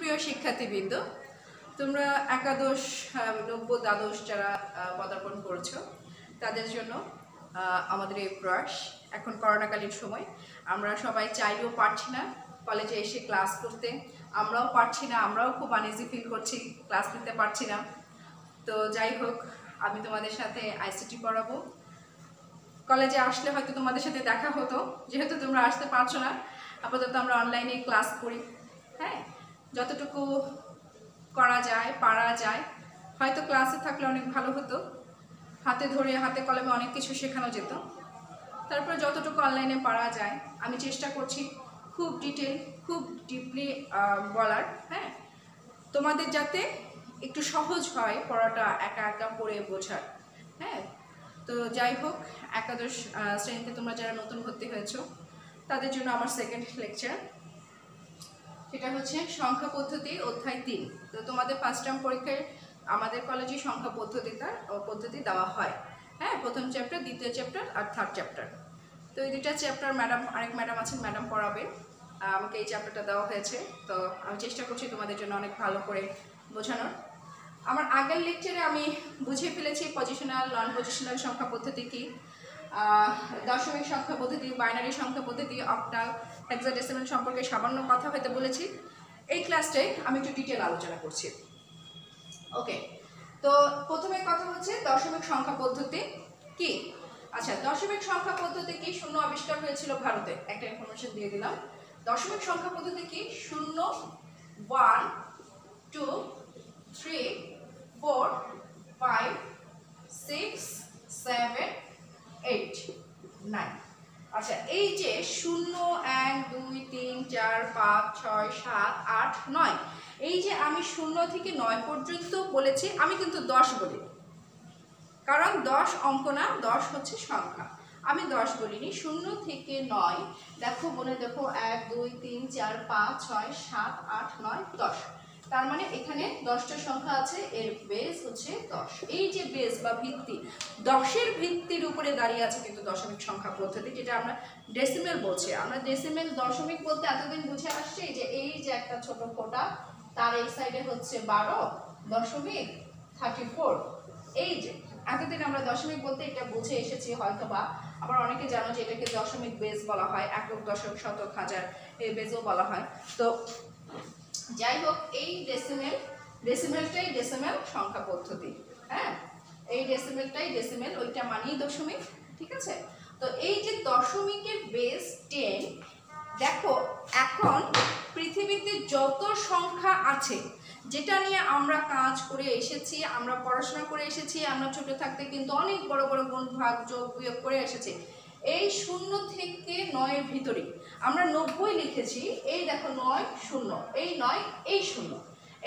সুপ্রিয় শিক্ষার্থীবৃন্দ, তোমরা একাদশ নব্য দ্বাদশ যারা পদার্পণ করেছো তাদের জন্য আমাদের এই প্রয়াস। এখন করোনাকালীন সময় আমরা সবাই চাইলেও পারছি না কলেজে এসে ক্লাস করতে, আমরাও পারছি না, আমরাও খুব আনইজি ফিল করছি, ক্লাস নিতে পারছি না। তো যাই হোক, আমি তোমাদের সাথে আইসিটি পড়াবো। কলেজে আসলে হয়তো তোমাদের সাথে দেখা হতো, যেহেতু তোমরা আসতে পারছো না আপাতত আমরা অনলাইনে ক্লাস করি। হ্যাঁ, যতটুকু করা যায় পারা যায়, হয়তো ক্লাসে থাকলে অনেক ভালো হতো, হাতে ধরে হাতে কলমে অনেক কিছু শেখানো যেত। তারপরে যতটুকু অনলাইনে পারা যায় আমি চেষ্টা করছি খুব ডিটেল, খুব ডিপলি বলার। হ্যাঁ, তোমাদের যাতে একটু সহজ হয় পড়াটা একা একা পড়ে বোঝার। হ্যাঁ, তো যাই হোক, একাদশ শ্রেণীতে তোমরা যারা নতুন ভর্তি হয়েছো তাদের জন্য আমার সেকেন্ড লেকচার, সেটা হচ্ছে সংখ্যা পদ্ধতি অধ্যায় 3। তো তোমাদের ফার্স্ট টার্ম পরীক্ষায় আমাদের কলেজে সংখ্যা পদ্ধতি দেওয়া হয়। হ্যাঁ, প্রথম চ্যাপ্টার, দ্বিতীয় চ্যাপ্টার আর থার্ড চ্যাপ্টার। তো এই দুইটা চ্যাপ্টার আরেক ম্যাডাম আছেন, ম্যাডাম পড়াবে। আমাকে এই চ্যাপ্টারটা দেওয়া হয়েছে, তো আমি চেষ্টা করছি তোমাদের জন্য অনেক ভালো করে বোঝানোর। আমার আগের লেকচারে আমি বুঝিয়ে ফেলেছি পজিশনাল নন পজিশনাল সংখ্যা পদ্ধতি কী, দশমিক সংখ্যা পদ্ধতি, বাইনারি সংখ্যা পদ্ধতি, অক্টাল, হেক্সাডেসিমাল সম্পর্কে সামান্য কথা হয়তো বলেছি। এই ক্লাসটায় আমি একটু ডিটেল আলোচনা করছি। ওকে, তো প্রথমে কথা হচ্ছে দশমিক সংখ্যা পদ্ধতি কি। আচ্ছা, দশমিক সংখ্যা পদ্ধতি কি? শূন্য আবিষ্কার হয়েছিল ভারতে, একটা ইনফরমেশন দিয়ে দিলাম। দশমিক সংখ্যা পদ্ধতি কি? 0, 1, 2, 3, 4, 5, 6, 7, 8, 9। আচ্ছা, এই যে 0, 1, 2, 3, 4, 5, 6, 7, 8, 9, এই যে আমি 0 থেকে 9 পর্যন্ত বলেছি, আমি কিন্তু 10 বলি, কারণ 10 অঙ্ক না, 10 হচ্ছে সংখ্যা। আমি 10 বলিনি, 0 থেকে 9। দেখো বলে দেখো, 1, 2, 3, 4, 5, 6, 7, 8, 9, 10। তার মানে এখানে 10টা সংখ্যা আছে, এর বেস হচ্ছে 10। এই যে বেস বা ভিত্তি, 10-এর ভিত্তির উপরে দাঁড়িয়ে আছে কিন্তু দশমিক সংখ্যা পদ্ধতি, যেটা আমরা ডেসিমেল বলছি। আমরা ডেসিমেল দশমিক বলতে এতদিন বুঝে আসছি যে এই যে একটা ছোট ফোঁটা, তার এই সাইডে হচ্ছে 12.34। এই যে এতদিন আমরা দশমিক বলতে এটা বুঝে এসেছি হয়তো বা। আবার অনেকে জানো যে এটাকে দশমিক বেস বলা হয়, একক, দশক, শতক, হাজার, এই বেসও বলা হয়। তো যাই হোক, এই ডেসিমেলটাই ডেসিমেল সংখ্যা পদ্ধতি। হ্যাঁ, এই ডেসিমেলটাই ডেসিমেল, ওইটা মানেই দশমিক। ঠিক আছে, তো এই যে দশমিকের বেস 10, দেখো এখন পৃথিবীতে যত সংখ্যা আছে, যেটা নিয়ে আমরা কাজ করে এসেছি, আমরা পড়াশোনা করে এসেছি, আমরা ছোট থাকতে কিন্তু অনেক বড় বড় গুণ ভাগ যোগ বিয়োগ করে এসেছি। এই 0 থেকে 9-এর ভিতরে আমরা 90 লিখেছি। এই দেখো 9, 0, এই 9, এই 0,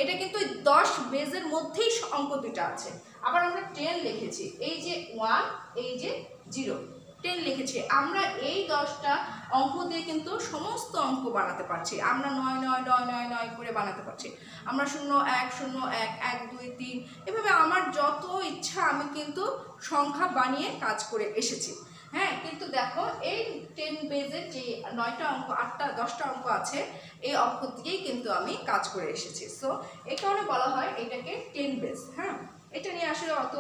এটা কিন্তু 10 বেজের মধ্যেই অঙ্ক দুটা আছে। আবার আমরা 10 লিখেছি, এই যে 1, এই যে 0, 10 লিখেছি। আমরা এই 10টা অঙ্ক দিয়ে কিন্তু সমস্ত অঙ্ক বানাতে পারছি। আমরা 9, 9, 9, 9, 9 করে বানাতে পারছি। আমরা 0, 1, 0, 1, 1, 2, 3, এভাবে আমার যত ইচ্ছা আমি কিন্তু সংখ্যা বানিয়ে কাজ করে এসেছি। হ্যাঁ, কিন্তু দেখো এই 10 বেজের যে 9টা অঙ্ক, 8টা 10টা অঙ্ক আছে, এই অঙ্ক দিয়েই কিন্তু আমি কাজ করে এসেছি। সো এই কারণে বলা হয় এটাকে 10 বেজ। হ্যাঁ, এটা নিয়ে আসলে অত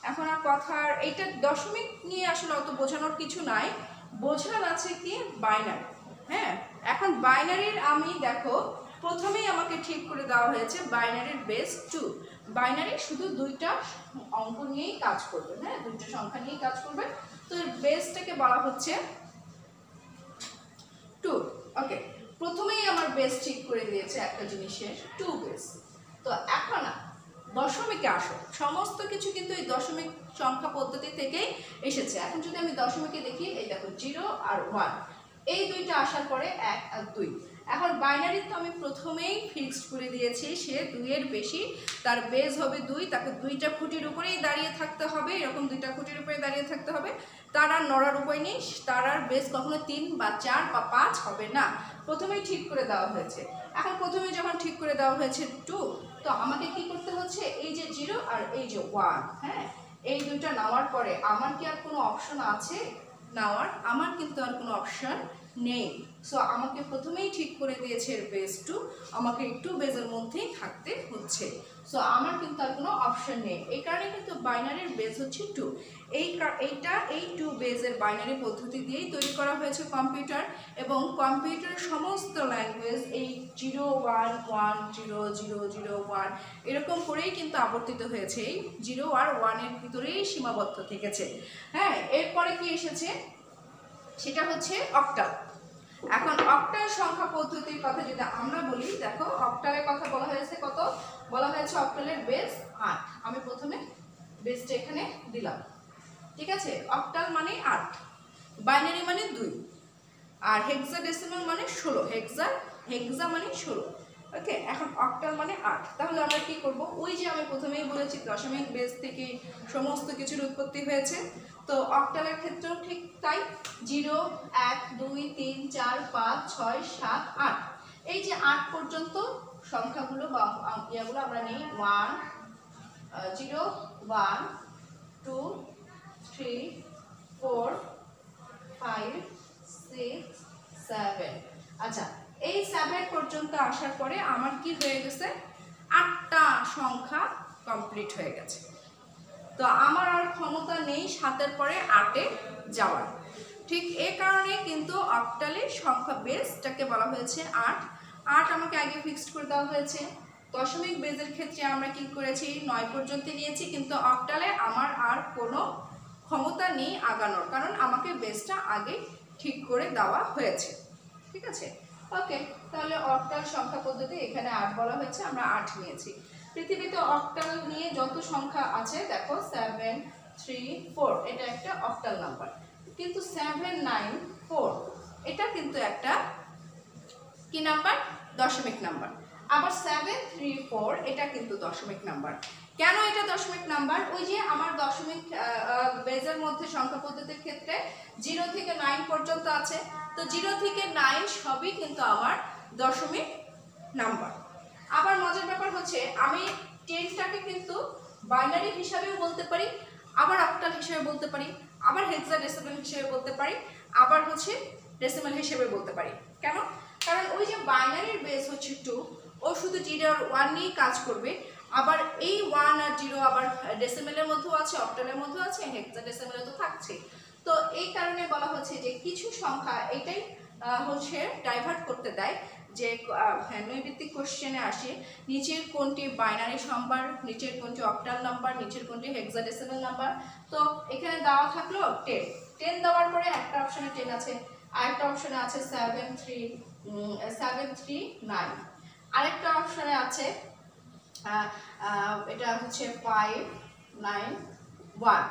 এখন আর কথার, এইটা দশমিক নিয়ে আসলে অত বোঝানোর কিছু নাই। বোঝার আছে কি বাইনারি। হ্যাঁ, এখন বাইনারির আমি দেখো প্রথমেই আমাকে ঠিক করে দেওয়া হয়েছে বাইনারির বেস 2। বাইনারি শুধু 2টা অঙ্ক নিয়েই কাজ করবে। হ্যাঁ, 2টা সংখ্যা নিয়েই কাজ করবে। তো এর বেসটাকে বলা হচ্ছে 2। ওকে, প্রথমেই আমার বেস ঠিক করে দিয়েছে একটা জিনিসের 2 বেস। তো এখন দশমিকে আসো, সমস্ত কিছু কিন্তু এই দশমিক সংখ্যা পদ্ধতি থেকেই এসেছে। এখন যদি আমি দশমিকে দেখি, এই দেখো 0 আর 1, এই দুইটা আসার পরে 1 আর 2। এখন বাইনারি তো আমি প্রথমেই ফিক্সড করে দিয়েছি, সে 2-এর বেশি, তার বেস হবে 2, তাকে 2টা খুঁটির উপরেই দাঁড়িয়ে থাকতে হবে, এরকম 2টা খুঁটির উপরে দাঁড়িয়ে থাকতে হবে, তার আর নড়ার উপায় নেই, তার আর বেস কখনো 3 বা 4 বা 5 হবে না। প্রথমেই ঠিক করে দেওয়া হয়েছে। এখন প্রথমে যখন ঠিক করে দেওয়া হয়েছে 2, তো আমাকে কি করতে হচ্ছে, এই যে 0 আর এই যে 1, হ্যাঁ, এই দুইটা নেওয়ার পরে আমার কি আর কোনো অপশন আছে নেওয়ার? আমার কিন্তু আর কোনো অপশন নেই। সো আমাকে প্রথমেই ঠিক করে দিয়েছে এর বেস 2, আমাকে একটু বেজের মধ্যেই থাকতে হচ্ছে। সো আমার কিন্তু আর কোনো অপশন নেই, এই কারণে কিন্তু বাইনারির বেস হচ্ছে 2। এই 2 বেজের বাইনারি পদ্ধতি দিয়েই তৈরি করা হয়েছে কম্পিউটার, এবং কম্পিউটারের সমস্ত ল্যাঙ্গুয়েজ এই 0 1 1 0 0 0 1 এরকম করেই কিন্তু আবর্তিত হয়েছে, এই 0 আর 1 এর ভিতরেই সীমাবদ্ধ থেকেছে। হ্যাঁ, এরপরে কি এসেছে সেটা হচ্ছে অক্টাল। এখন অক্টাল সংখ্যা পদ্ধতির কথা যদি আমরা বলি, দেখো অক্টালের কথা বলা হয়েছে কত, বলা হয়েছে অক্টালের বেস 8। আমি প্রথমে বেসটা এখানে দিলাম, ঠিক আছে। অক্টাল মানে 8, বাইনারি মানে 2, আর হেক্সাডেসিমাল মানে 16। হেক্সা মানে 16, ওকে। এখন অক্টাল মানে 8। তাহলে আমরা কি করব, ওই যে আমি প্রথমেই বলেছি দশমিক বেস থেকে সমস্ত কিছুর উৎপত্তি হয়েছে, তো অক্টালের ক্ষেত্রেও ঠিক তাই। 0 1 2 3 4 5 6 7 8, এই যে 8 পর্যন্ত সংখ্যাগুলো বা ইয়াগুলো আমরা নেই 1 0 1 2 3 4 5 6 7। আচ্ছা, এই 7 পর্যন্ত আসার পরে আমার কি হয়ে গেছে, 8টা সংখ্যা কমপ্লিট হয়ে গেছে। তো আমার আর ক্ষমতা নেই 7-এর পরে 8-এ যাওয়ার। ঠিক এই কারণে কিন্তু অক্টালের সংখ্যা বেসটাকে বলা হয়েছে 8। 8 আমাকে আগে ফিক্সড করে দেওয়া হয়েছে। দশমিক বেজের ক্ষেত্রে আমরা কি করেছি, 9 পর্যন্ত নিয়েছি, কিন্তু অক্টালে আমার আর কোনো ক্ষমতা নেই আগানোর, কারণ আমাকে বেসটা আগে ঠিক করে দেওয়া হয়েছে, ঠিক আছে। ওকে, তাহলে অক্টাল সংখ্যা পদ্ধতি এখানে 8 বলা হয়েছে, আমরা 8 নিয়েছি। পৃথিবীতে অক্টাল নিয়ে যত সংখ্যা আছে দেখো 7 3 4, এটা একটা অক্টাল নাম্বার। কিন্তু 7 9 4 এটা কিন্তু একটা কি নাম্বার, দশমিক নাম্বার। আবার 7 3 4 এটা কিন্তু দশমিক নাম্বার। কেন এটা দশমিক নাম্বার, ওই যে আমার দশমিক বেজের মধ্যে সংখ্যা পদ্ধতির ক্ষেত্রে 0 থেকে 9 পর্যন্ত আছে, তো 0 থেকে 9 সবই কিন্তু আমার দশমিক নাম্বার। আবার মজার ব্যাপার হচ্ছে আমি 10টাকে কিন্তু বাইনারি হিসাবেও বলতে পারি, আবার অক্টাল হিসেবে বলতে পারি, আবার হেক্সাডেসিমাল হিসেবে বলতে পারি, আবার হচ্ছে ডেসিমাল হিসেবে বলতে পারি। কেন, কারণ ওই যে বাইনারির বেস হচ্ছে 2, ও শুধু 0 আর 1 নিয়েই কাজ করবে। আবার এই 1 আর 0 আবার ডেসিমেলের মধ্যেও আছে, অক্টালের মধ্যেও আছে, হেক্সাডেসিমেলে তো থাকছে। তো এই কারণে বলা হচ্ছে যে কিছু সংখ্যা এটাই হচ্ছে ডাইভার্ট করতে দেয়, যে নৈর্ভিত্তিক কোশ্চেনে আসে নিচের কোনটি বাইনারি নাম্বার, নিচের কোনটি অক্টাল নাম্বার, নিচের কোনটি হেক্সাডেসিমাল নাম্বার। তো এখানে দেওয়া থাকলো 10 দেওয়ার পরে একটা অপশনে 10 আছে, আরেকটা অপশনে আছে 7 3 9, আরেকটা অপশনে আছে এটা হচ্ছে 5 9 1।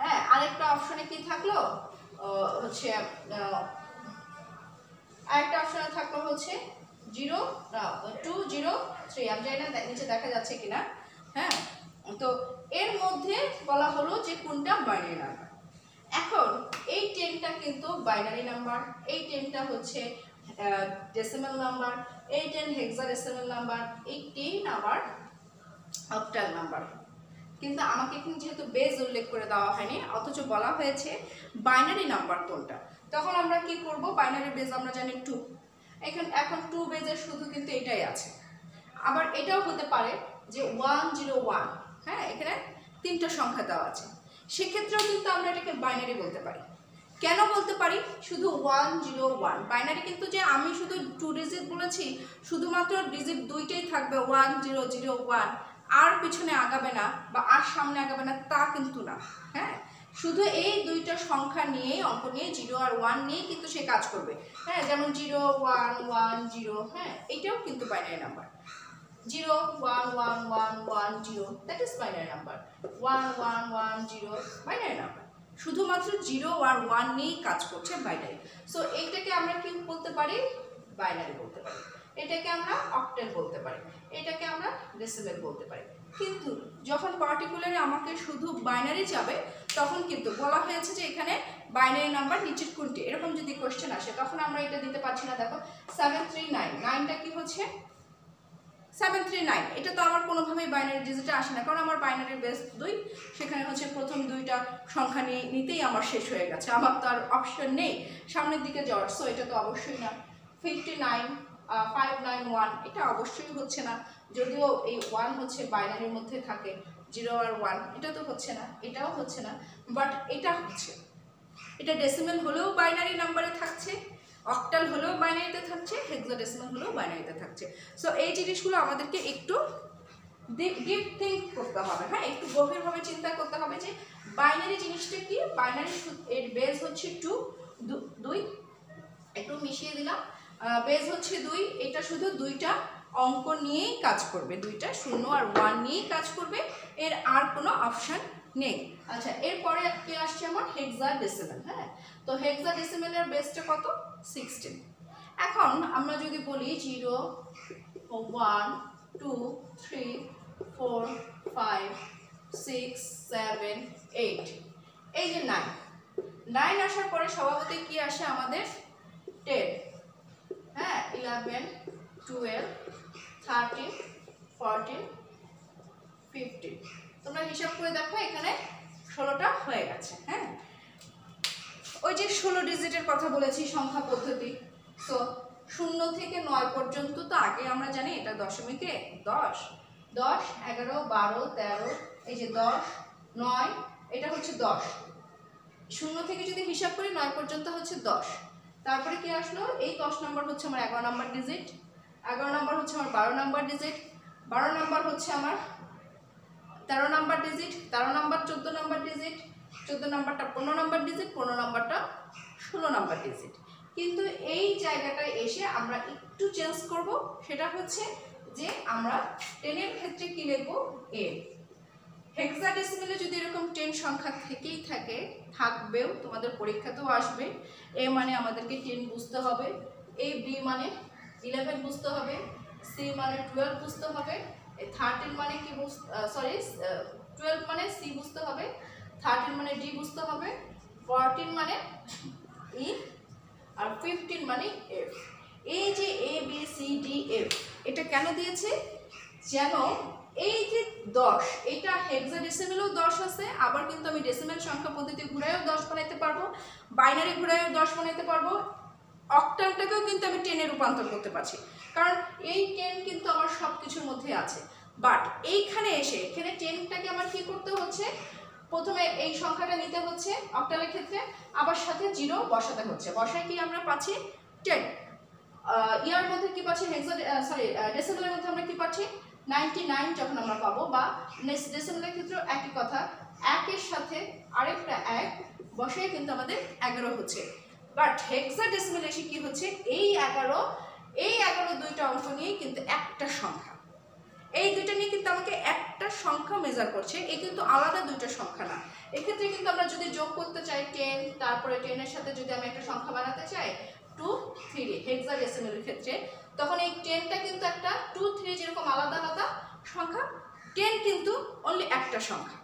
হ্যাঁ, আরেকটা অপশনে কি থাকলো হচ্ছে আরেকটা অপশনে থাকলো হচ্ছে 0 2 0 3। আমি জানি না নিচে দেখা যাচ্ছে কিনা। হ্যাঁ, তো এর মধ্যে বলা হলো যে কোনটা বাইনারি নাম্বার। এখন এই 10টা কিন্তু বাইনারি নাম্বার, এই 10টা হচ্ছে ডেসিমাল নাম্বার, এই 10 হেক্সাডেসিমাল নাম্বার, এই 10 আবার অক্টাল নাম্বার। কিন্তু আমাকে এখানে যেহেতু বেজ উল্লেখ করে দেওয়া হয়নি, অথচ বলা হয়েছে বাইনারি নাম্বার কোনটা, তখন আমরা কি করব, বাইনারি বেজ আমরা জানি 2। এখন 2 বেজের শুধু কিন্তু এটাই আছে। আবার এটাও হতে পারে যে 1 0 1, হ্যাঁ, এখানে 3টা সংখ্যা দেওয়া আছে, সেক্ষেত্রেও কিন্তু আমরা এটাকে বাইনারি বলতে পারি। কেন বলতে পারি, শুধু 1 0 1 বাইনারি, কিন্তু যে আমি শুধু 2 ডিজিট বলেছি, শুধুমাত্র ডিজিট 2টাই থাকবে 1 0 0 1, আর পিছনে আগাবে না বা আর সামনে আগাবে না তা কিন্তু না। হ্যাঁ, শুধু এই 2টা সংখ্যা নিয়ে, অঙ্ক নিয়ে 0 আর 1 নিয়ে কিন্তু সে কাজ করবে। হ্যাঁ, যেমন 0 1 1 0, হ্যাঁ, এটাও কিন্তু binary number. 0 1 1 1 1 0, that is binary number. 1 1 1 0 binary number. শুধুমাত্র 0 আর 1 নিয়েই কাজ করছে বাইনারি। সো এইটাকে আমরা কি বলতে পারি, বাইনারি বলতে পারি। এটাকে আমরা অক্টাল বলতে পারি, এটাকে আমরা ডেসিমেল বলতে পারি। কিন্তু যখন পার্টিকুলারে আমাকে শুধু বাইনারি যাবে, তখন কিন্তু বলা হয়েছে যে এখানে বাইনারি নাম্বার নিচের কোনটি, এরকম যদি কোশ্চেন আসে তখন আমরা এটা দিতে পারছি না। দেখো 7 3 9, 9টা কি হচ্ছে 739 এটা তো আমার কোনোভাবেই বাইনারি ডিজিটে আসে না, কারণ আমার বাইনারি বেস 2, সেখানে হচ্ছে প্রথম দুইটা সংখ্যা নিতেই আমার শেষ হয়ে গেছে, আমার তো আর অপশন নেই সামনের দিকে যাওয়ার। সো এটা তো অবশ্যই না। 59 591 এটা অবশ্যই হচ্ছে না, যদিও এই 1 হচ্ছে বাইনারির মধ্যে থাকে, 0 আর 1, এটা তো হচ্ছে না, এটাও হচ্ছে না, বাট এটা হচ্ছে। এটা ডেসিমেল হলেও বাইনারি নাম্বারে থাকছে, অক্টাল হলেও বাইনারিতে থাকছে, হেক্সাডেসিমাল হলেও বাইনারিতে থাকছে। সো এই জিনিসগুলো আমাদেরকে একটু ডিপ থিঙ্ক করতে হবে, হ্যাঁ, একটু গভীরভাবে চিন্তা করতে হবে যে বাইনারি জিনিসটা কি। বাইনারি এর বেস হচ্ছে 2, একটু মিশিয়ে দিলাম, বেস হচ্ছে 2, এটা শুধু দুইটা অঙ্ক নিয়েই কাজ করবে, দুইটা 0 আর 1 নিয়েই কাজ করবে, এর আর কোনো অপশন নেই। আচ্ছা, এরপরে কি আসছে আমার হেক্সাডেসিমাল। হ্যাঁ, তো হেক্সাডেসিমালের বেসটা কত? 16। এখন আমরা যদি বলি 0 1 2 3 4 5 6 7 8, এই যে 9 আসার পরে স্বভাবতই কি আসে আমাদের? 10, হ্যাঁ, 11 12 13 14 15। তোমরা হিসাব করে দেখো, এখানে 16টা হয়ে গেছে। হ্যাঁ, ওই যে 16 ডিজিটের কথা বলেছি সংখ্যা পদ্ধতি। সো 0 থেকে 9 পর্যন্ত তো আগে আমরা জানি এটা দশমিকে 10, 10 11 12 13, এই যে 10 9, এটা হচ্ছে 10। 0 থেকে যদি হিসাব করি 9 পর্যন্ত হচ্ছে 10। তারপরে কি আসলো? এই 10 নম্বর হচ্ছে আমার 11 নম্বর ডিজিট, 11 নম্বর হচ্ছে আমার 12 নম্বর ডিজিট, 12 নম্বর হচ্ছে আমার 13 নম্বর ডিজিট, 13 নম্বর 14 নম্বর ডিজিট, 14 নম্বরটা 15 নম্বর ডিজিট, 15 নম্বরটা 16 নম্বর ডিজিট। কিন্তু এই জায়গাটায় এসে আমরা একটু চেঞ্জ করব, সেটা হচ্ছে যে আমরা 10 এর ক্ষেত্রে কি লিখব? এ। হেক্সাডেসিমালে যদি এরকম 10 সংখ্যা থেকেই থাকবেও, তোমাদের পরীক্ষাতেও আসবে। এ মানে আমাদেরকে 10 বুঝতে হবে, এই বি মানে 11 বুঝতে হবে, সি মানে 12 বুঝতে হবে, 13 মানে কি 12 মানে সি বুঝতে হবে, 13 মানে ডি বুঝতে হবে, 14 মানে ই, আর 15 মানে এফ। এই যে A B C D F, এটা কেন দিয়েছে? যেন এই যে 10, এটা হেক্সাডেসিমালেও 10 আছে, আবার কিন্তু আমি ডেসিমাল সংখ্যা পদ্ধতি ঘুরায়ও 10 বানাইতে পারবো, বাইনারি ঘুরায়ও 10 বানাইতে পারবো, অক্টালটাকেও কিন্তু আমি 10 এ রূপান্তর করতে পারছি, কারণ এই 10 কিন্তু আমার সব কিছুর মধ্যে আছে। বাট এইখানে এসে এখানে 10টাকে আমার কি করতে হচ্ছে? প্রথমে এই সংখ্যাটা নিতে হচ্ছে অক্টালের ক্ষেত্রে, আবার সাথে 0 বসাতে হচ্ছে। বসায় কি আমরা পাচ্ছি? 10। ইয়ার মধ্যে কি পাচ্ছি? ডেসিমালের মধ্যে আমরা কি পাচ্ছি? 99 যখন আমরা পাবো, বা ডেসিমালের ক্ষেত্রেও একই কথা, 1 এর সাথে আরেকটা 1 বসায় কিন্তু আমাদের 11 হচ্ছে। বাট হেক্সাডেসিমালে এসে কি হচ্ছে? এই 11 দুইটা অঙ্ক নিয়ে কিন্তু একটা সংখ্যা, এই দুইটা নিয়ে কিন্তু আমাকে একটা সংখ্যা মেজার করছে, এই কিন্তু আলাদা দুইটা সংখ্যা না। এক্ষেত্রে কিন্তু আমরা যদি যোগ করতে চাই 10, তারপরে 10 এর সাথে যদি আমি একটা সংখ্যা বানাতে চাই 2 3 হেক্সাডেসিমালের ক্ষেত্রে, তখন এই 10টা কিন্তু একটা 2 3 যেরকম আলাদা আলাদা সংখ্যা, 10 কিন্তু অনলি একটা সংখ্যা।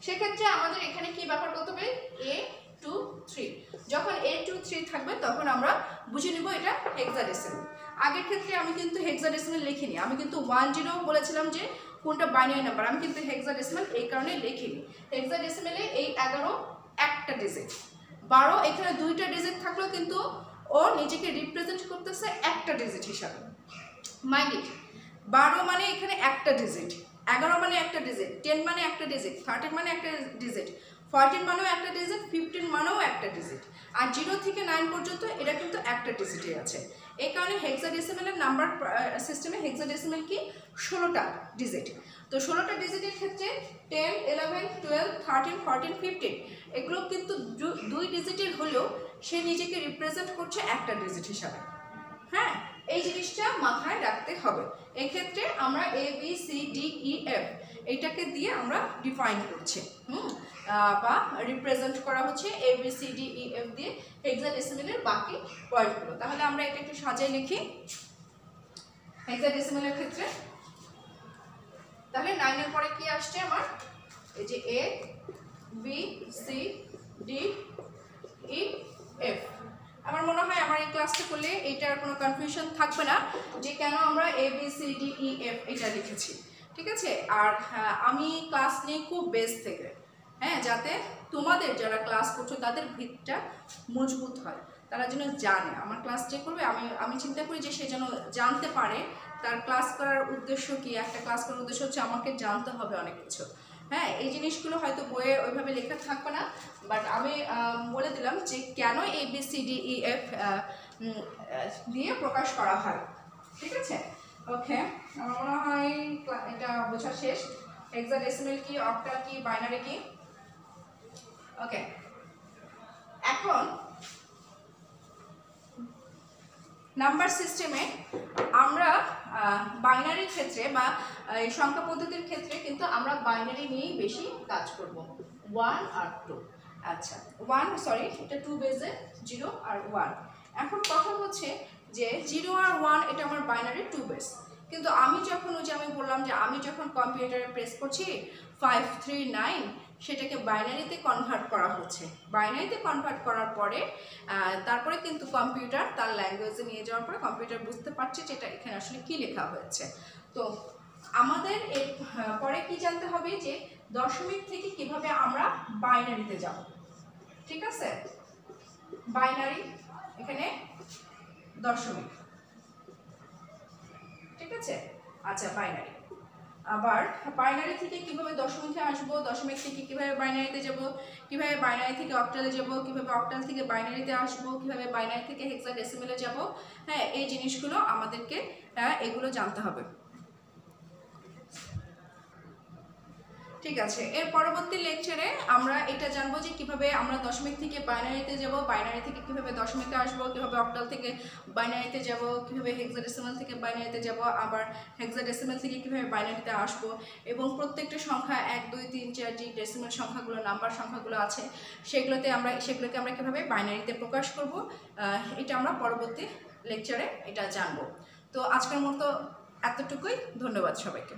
সেক্ষেত্রে আমাদের এখানে কি ব্যবহার করতে হবে? a 2 3। যখন a 2 3 থাকবে তখন আমরা বুঝে নিব এটা হেক্সাডেসিমাল। আগের ক্ষেত্রে আমি কিন্তু হেক্সাডেসিমাল লিখিনি, আমি কিন্তু 10 বলেছিলাম যে কোনটা বাইনারি নাম্বার, আমি কিন্তু হেক্সাডেসিমাল এই কারণে লিখিনি। হেক্সাডেসিমালে এই 11 একটা ডিজিট, 12 এখানে দুইটা ডিজিট থাকলেও কিন্তু ও নিজেকে রিপ্রেজেন্ট করতেছে একটা ডিজিট হিসাবে। মাইন্ড ইট, 12 মানে এখানে একটা ডিজিট, 11 মানে একটা ডিজিট, 10 মানে একটা ডিজিট, 13 মানে একটা ডিজিট, 14 মানেও একটা ডিজিট, 15 মানেও একটা ডিজিট, আর 0 থেকে 9 পর্যন্ত এটা কিন্তু একটা ডিজিটে আছে। এই কারণে হেক্সাডেসিমালের নাম্বার সিস্টেমে হেক্সাডেসিমাল কি 16টা ডিজিট। তো 16টা ডিজিটের ক্ষেত্রে 10 11 12 13 14 15 এগুলো কিন্তু দুই ডিজিটের হলেও সে নিজেকে রিপ্রেজেন্ট করছে একটা ডিজিট হিসাবে। হ্যাঁ, এই জিনিসটা মাথায় রাখতে হবে। এক্ষেত্রে আমরা A B C D E F এইটাকে দিয়ে আমরা ডিফাইন করছি, বা রিপ্রেজেন্ট করা হচ্ছে A B C D E F দিয়ে হেক্সাডেসিমালের বাকি পয়েন্টগুলো। তাহলে আমরা এটা একটু সাজিয়ে লিখি হেক্সাডেসিমালের ক্ষেত্রে। তাহলে 9 এর পরে কি আসছে আমার? এই যে A B C D E F. আমার মনে হয় আমার এই ক্লাসটা করলে এইটার কোনো কনফিউশন থাকবে না যে কেন আমরা ABCDEF এটা লিখেছি, ঠিক আছে। আর আমি ক্লাস নিই খুব বেস থেকে, হ্যাঁ, যাতে তোমাদের যারা ক্লাস করছো তাদের ভিতটা মজবুত হয়, তারা যেন জানে আমার ক্লাস যে করবে আমি চিন্তা করি যে সে যেন জানতে পারে তার ক্লাস করার উদ্দেশ্য কি। একটা ক্লাস করার উদ্দেশ্য হচ্ছে আমাকে জানতে হবে অনেক কিছু, হ্যাঁ। এই জিনিসগুলো হয়তো বইয়ে ওইভাবে লেখা থাকবে না, বাট আমি বলে দিলাম যে কেন ABCDEF দিয়ে প্রকাশ করা হয়, ঠিক আছে। ওকে, আমার মনে হয় এটা বোঝা শেষ। হেক্সাডেসিমাল কি, অক্টাল কি, বাইনারি কি। ওকে, এখন নাম্বার সিস্টেমে আমরা বাইনারির ক্ষেত্রে বা সংখ্যা পদ্ধতির ক্ষেত্রে কিন্তু আমরা বাইনারি নিয়েই বেশি কাজ করব, 1 আর 2। আচ্ছা, 1 সরি এটা 2 বেজে 0 আর 1। এখন কথা হচ্ছে যে 0 আর 1 এটা আমার বাইনারি 2 বেস, কিন্তু আমি যখন ওই যে আমি বললাম যে আমি যখন কম্পিউটারে প্রেস করছি 539 সেটাকে বাইনারিতে কনভার্ট করা হচ্ছে। বাইনারিতে কনভার্ট করার পরে তারপরে কিন্তু কম্পিউটার তার ল্যাঙ্গুয়েজে নিয়ে যাওয়ার পরে কম্পিউটার বুঝতে পারছে যে এটা এখানে আসলে কী লেখা হয়েছে। তো আমাদের এর পরে কি জানতে হবে যে দশমিক থেকে কিভাবে আমরা বাইনারিতে যাব, ঠিক আছে। বাইনারি এখানে দশমিক, ঠিক আছে। আচ্ছা, বাইনারি, আবার বাইনারি থেকে কিভাবে দশমিকে আসবো, দশমিক থেকে কিভাবে বাইনারিতে যাব, কিভাবে বাইনারি থেকে অক্টালে যাব, কিভাবে অক্টাল থেকে বাইনারিতে আসবো, কিভাবে বাইনারি থেকে হেক্সাডেসিমেলে যাব, হ্যাঁ, এই জিনিসগুলো আমাদেরকে এগুলো জানতে হবে, ঠিক আছে। এর পরবর্তী লেকচারে আমরা এটা জানবো যে কিভাবে আমরা দশমিক থেকে বাইনারিতে যাব, বাইনারি থেকে কিভাবে দশমিকে আসবো, কিভাবে অক্টাল থেকে বাইনারিতে যাব, কিভাবে হেক্সাডেসিমাল থেকে বাইনারিতে যাব, আবার হেক্সাডেসিমাল থেকে কিভাবে বাইনারিতে আসবো, এবং প্রত্যেকটা সংখ্যা 1 2 3 4 যে ডেসিমাল সংখ্যাগুলো, নাম্বার সংখ্যাগুলো আছে সেগুলোকে আমরা কিভাবে বাইনারিতে প্রকাশ করব, এটা আমরা পরবর্তী লেকচারে এটা জানবো। তো আজকের মতো এতটুকুই, ধন্যবাদ সবাইকে।